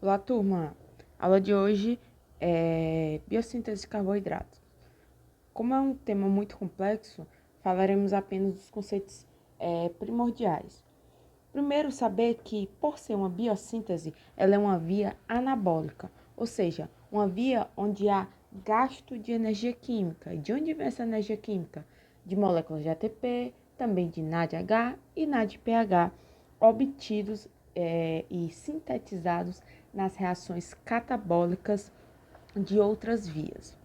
Olá, turma! A aula de hoje é biossíntese de carboidratos. Como é um tema muito complexo, falaremos apenas dos conceitos primordiais. Primeiro, saber que, por ser uma biossíntese, ela é uma via anabólica, ou seja, uma via onde há gasto de energia química. E de onde vem essa energia química? De moléculas de ATP, também de NADH e NADPH, obtidos e sintetizados nas reações catabólicas de outras vias.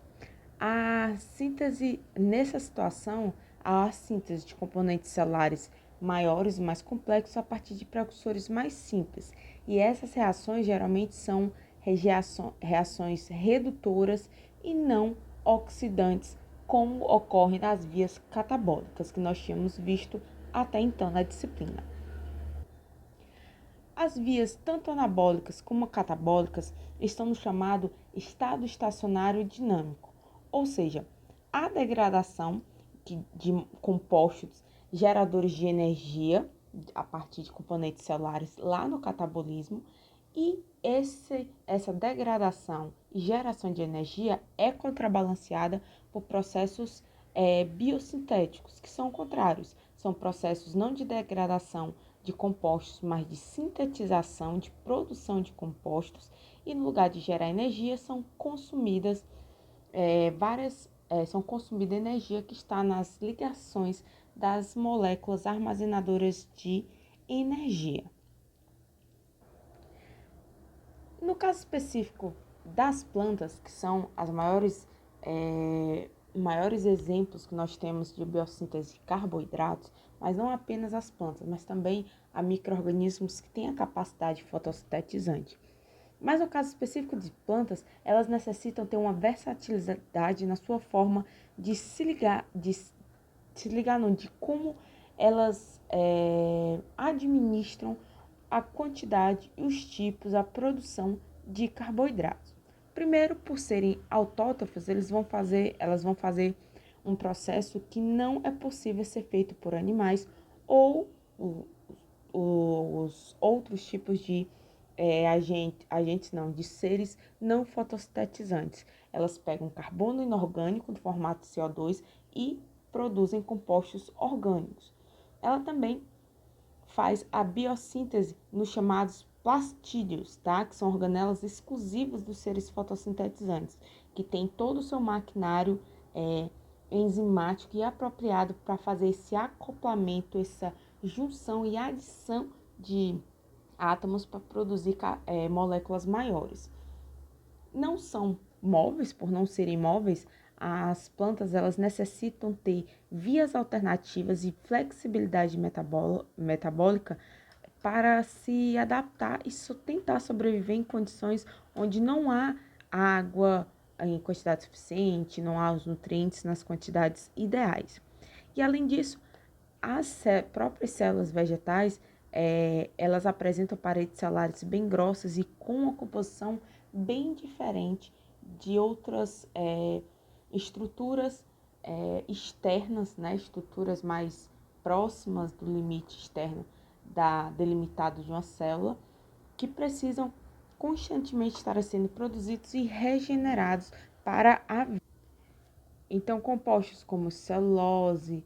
A síntese, nessa situação, a síntese de componentes celulares maiores e mais complexos a partir de precursores mais simples. E essas reações geralmente são reações redutoras e não oxidantes, como ocorre nas vias catabólicas, que nós tínhamos visto até então na disciplina. As vias tanto anabólicas como catabólicas estão no chamado estado estacionário dinâmico, ou seja, a degradação de compostos geradores de energia a partir de componentes celulares lá no catabolismo, e essa degradação e geração de energia é contrabalanceada por processos biosintéticos, que são contrários, são processos não de degradação de compostos, mas de sintetização, de produção de compostos, e no lugar de gerar energia são consumidas são consumida energia que está nas ligações das moléculas armazenadoras de energia. No caso específico das plantas, que são as maiores exemplos que nós temos de biossíntese de carboidratos, mas não apenas as plantas, mas também a micro-organismos que têm a capacidade fotossintetizante. Mas no caso específico de plantas, elas necessitam ter uma versatilidade na sua forma de se ligar, não, de como elas administram a quantidade, os tipos, a produção de carboidratos. Primeiro, por serem autótrofos, elas vão fazer um processo que não é possível ser feito por animais ou os outros tipos de de seres não fotossintetizantes. Elas pegam carbono inorgânico no formato CO2 e produzem compostos orgânicos. Ela também faz a biossíntese nos chamados plastídeos, tá? Que são organelas exclusivas dos seres fotossintetizantes, que tem todo o seu maquinário enzimático e apropriado para fazer esse acoplamento, essa junção e adição de átomos para produzir moléculas maiores. Não são móveis, por não serem móveis, as plantas elas necessitam ter vias alternativas e flexibilidade metabólica para se adaptar e tentar sobreviver em condições onde não há água em quantidade suficiente, não há os nutrientes nas quantidades ideais. E além disso, as próprias células vegetais, elas apresentam paredes celulares bem grossas e com uma composição bem diferente de outras estruturas externas, né? Estruturas mais próximas do limite externo delimitado de uma célula, que precisam constantemente estar sendo produzidos e regenerados para a vida. Então, compostos como celulose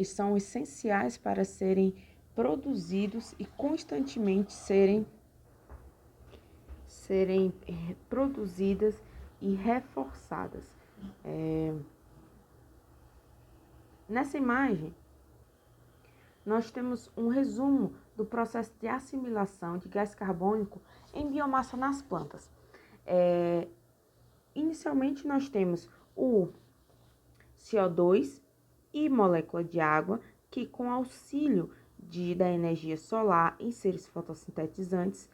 são essenciais para serem produzidos e constantemente serem produzidas e reforçadas. Nessa imagem, nós temos um resumo do processo de assimilação de gás carbônico em biomassa nas plantas. Inicialmente, nós temos o CO2 e molécula de água, que com auxílio da energia solar em seres fotossintetizantes,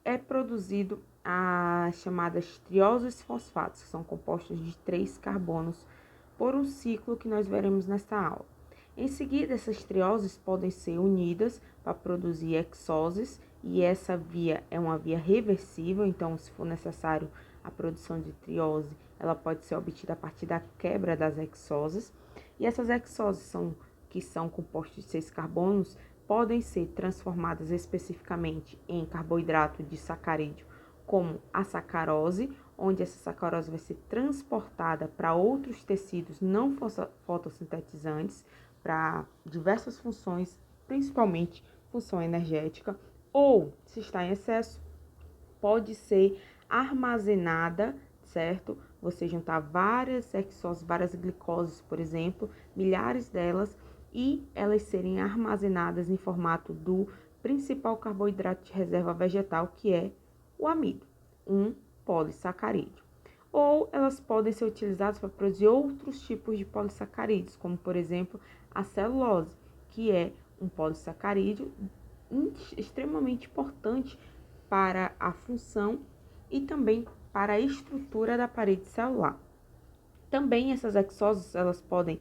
é produzido as chamadas trioses fosfatos, que são compostos de 3 carbonos, por um ciclo que nós veremos nesta aula. Em seguida, essas trioses podem ser unidas para produzir hexoses, e essa via é uma via reversível, então, se for necessário a produção de triose, ela pode ser obtida a partir da quebra das hexoses. E essas hexoses, que são compostos de 6 carbonos, podem ser transformadas especificamente em carboidrato de sacarídeo, como a sacarose, onde essa sacarose vai ser transportada para outros tecidos não fotossintetizantes, para diversas funções, principalmente função energética, ou, se está em excesso, pode ser armazenada, certo? Você juntar várias hexoses, várias glicoses, por exemplo, milhares delas, e elas serem armazenadas em formato do principal carboidrato de reserva vegetal, que é o amido, um polissacarídeo. Ou elas podem ser utilizadas para produzir outros tipos de polissacarídeos, como, por exemplo, a celulose, que é um polissacarídeo extremamente importante para a função e também para a estrutura da parede celular. Também essas hexoses, elas podem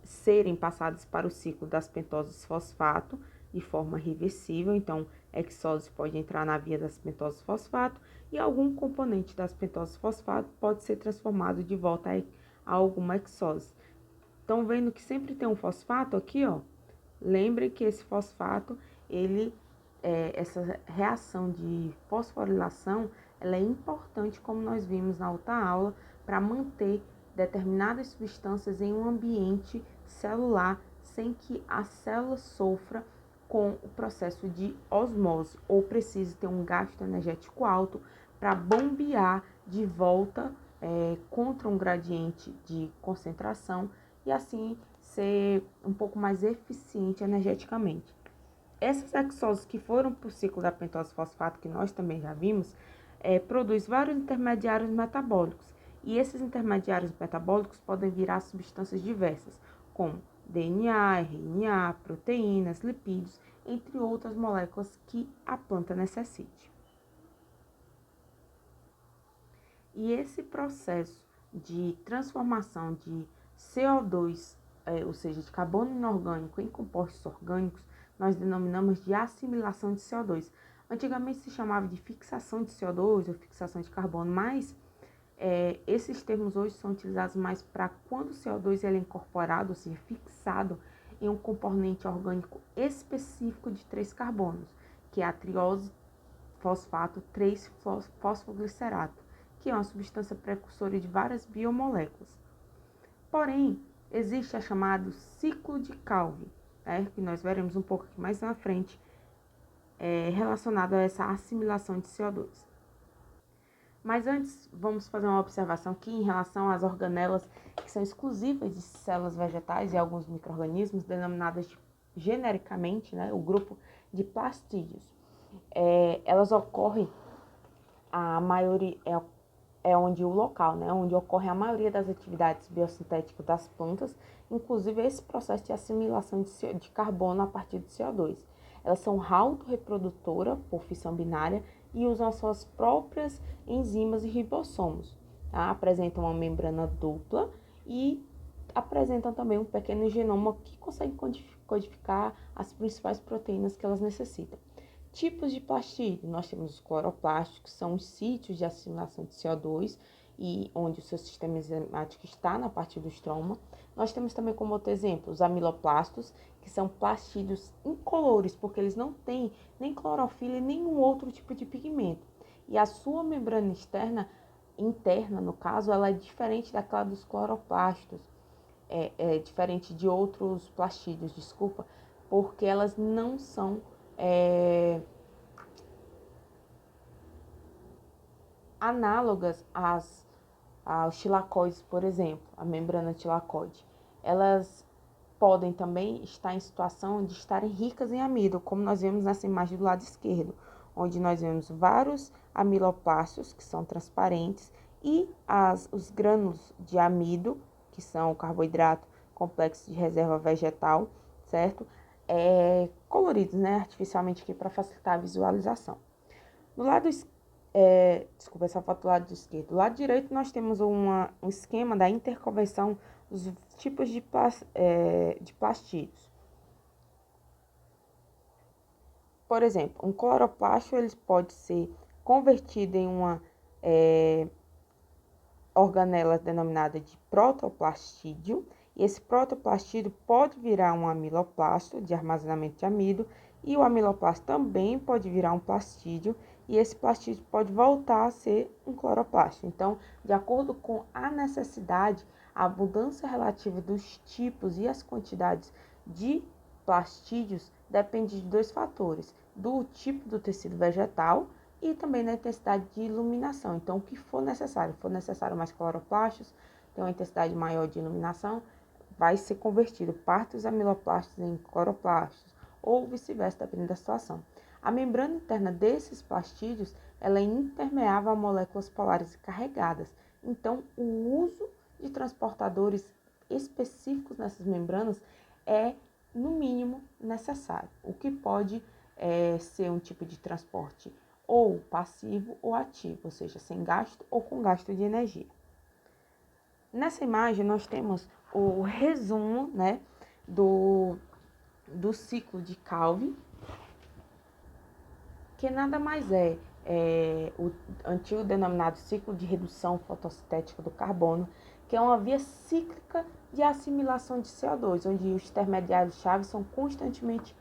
serem passadas para o ciclo das pentoses fosfato de forma reversível. Então, hexose pode entrar na via das pentoses fosfato e algum componente das pentoses fosfato pode ser transformado de volta a alguma hexose. Estão vendo que sempre tem um fosfato aqui, ó? Lembre que esse fosfato, essa reação de fosforilação, ela é importante, como nós vimos na outra aula, para manter determinadas substâncias em um ambiente celular sem que a célula sofra com o processo de osmose ou precise ter um gasto energético alto para bombear de volta contra um gradiente de concentração e assim ser um pouco mais eficiente energeticamente. Essas hexoses que foram para o ciclo da pentose fosfato, que nós também já vimos, produz vários intermediários metabólicos. E esses intermediários metabólicos podem virar substâncias diversas, como DNA, RNA, proteínas, lipídios, entre outras moléculas que a planta necessite. E esse processo de transformação de CO2, ou seja, de carbono inorgânico em compostos orgânicos, nós denominamos de assimilação de CO2. Antigamente se chamava de fixação de CO2 ou fixação de carbono, mas esses termos hoje são utilizados mais para quando o CO2 ele é incorporado, ou seja, fixado em um componente orgânico específico de 3 carbonos, que é a triose, fosfato, 3-fosfoglicerato, que é uma substância precursora de várias biomoléculas. Porém, existe a chamada ciclo de Calvin, que nós veremos um pouco aqui mais na frente, relacionado a essa assimilação de CO2. Mas antes, vamos fazer uma observação aqui em relação às organelas que são exclusivas de células vegetais e alguns micro-organismos, denominadas genericamente, o grupo de plastídeos. Elas ocorrem, a maioria onde o local, onde ocorre a maioria das atividades biosintéticas das plantas, inclusive esse processo de assimilação de carbono a partir de CO2. Elas são autorreprodutoras por fissão binária e usam as suas próprias enzimas e ribossomos. Apresentam uma membrana dupla e apresentam também um pequeno genoma que consegue codificar as principais proteínas que elas necessitam. Tipos de plastídeo, nós temos os cloroplastos, que são os sítios de assimilação de CO2 e onde o seu sistema enzimático está na parte do estroma. Nós temos também como outro exemplo os amiloplastos, que são plastídeos incolores, porque eles não têm nem clorofila e nenhum outro tipo de pigmento. E a sua membrana interna, no caso, ela é diferente daquela dos cloroplastos, diferente de outros plastídeos, desculpa, porque elas não são análogas aos tilacoides, por exemplo, a membrana tilacoide. Elas podem também estar em situação de estarem ricas em amido, como nós vemos nessa imagem do lado esquerdo, onde nós vemos vários amiloplastos, que são transparentes, e os grânulos de amido, que são o carboidrato complexo de reserva vegetal, certo? Coloridos, artificialmente aqui para facilitar a visualização. No lado desculpa, essa foto do lado esquerdo. Do lado direito nós temos um esquema da interconversão dos tipos de plastídeos. Por exemplo, um cloroplasto ele pode ser convertido em uma organela denominada de protoplastídeo E esse protoplastídeo pode virar um amiloplasto de armazenamento de amido, e o amiloplasto também pode virar um plastídeo, e esse plastídeo pode voltar a ser um cloroplasto. Então, de acordo com a necessidade, a mudança relativa dos tipos e as quantidades de plastídeos depende de dois fatores: do tipo do tecido vegetal e também da intensidade de iluminação. Então, o que for necessário mais cloroplastos, tem uma intensidade maior de iluminação, vai ser convertido parte dos amiloplastos em cloroplastos, ou vice-versa, dependendo da situação. A membrana interna desses plastídeos, ela é impermeável a moléculas polares carregadas. Então, o uso de transportadores específicos nessas membranas é, no mínimo, necessário, o que pode ser um tipo de transporte ou passivo ou ativo, ou seja, sem gasto ou com gasto de energia. Nessa imagem, nós temos o resumo, né, do ciclo de Calvin, que nada mais é o antigo denominado ciclo de redução fotossintética do carbono, que é uma via cíclica de assimilação de CO2, onde os intermediários-chave são constantemente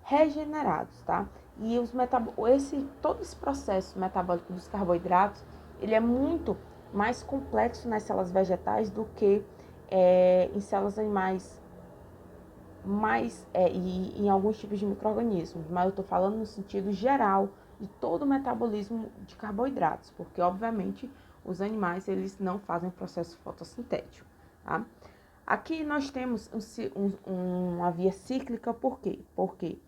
regenerados, tá? E todo esse processo metabólico dos carboidratos, ele é muito mais complexo nas células vegetais do que em células animais, e em alguns tipos de micro-organismos, mas eu estou falando no sentido geral de todo o metabolismo de carboidratos, porque obviamente os animais eles não fazem processo fotossintético, tá? Aqui nós temos uma via cíclica, por quê? Porque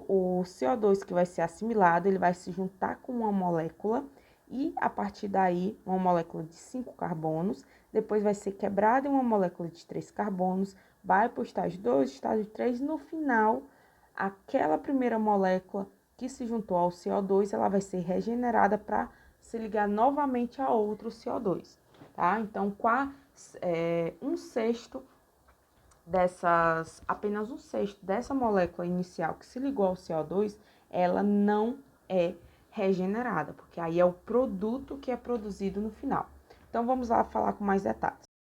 o CO2 que vai ser assimilado, ele vai se juntar com uma molécula e a partir daí uma molécula de 5 carbonos, depois vai ser quebrada em uma molécula de 3 carbonos, vai para o estágio 2, estágio 3, no final, aquela primeira molécula que se juntou ao CO2, ela vai ser regenerada para se ligar novamente a outro CO2, tá? Então, apenas um sexto dessa molécula inicial que se ligou ao CO2, ela não é regenerada, porque aí é o produto que é produzido no final. Então, vamos lá falar com mais detalhes.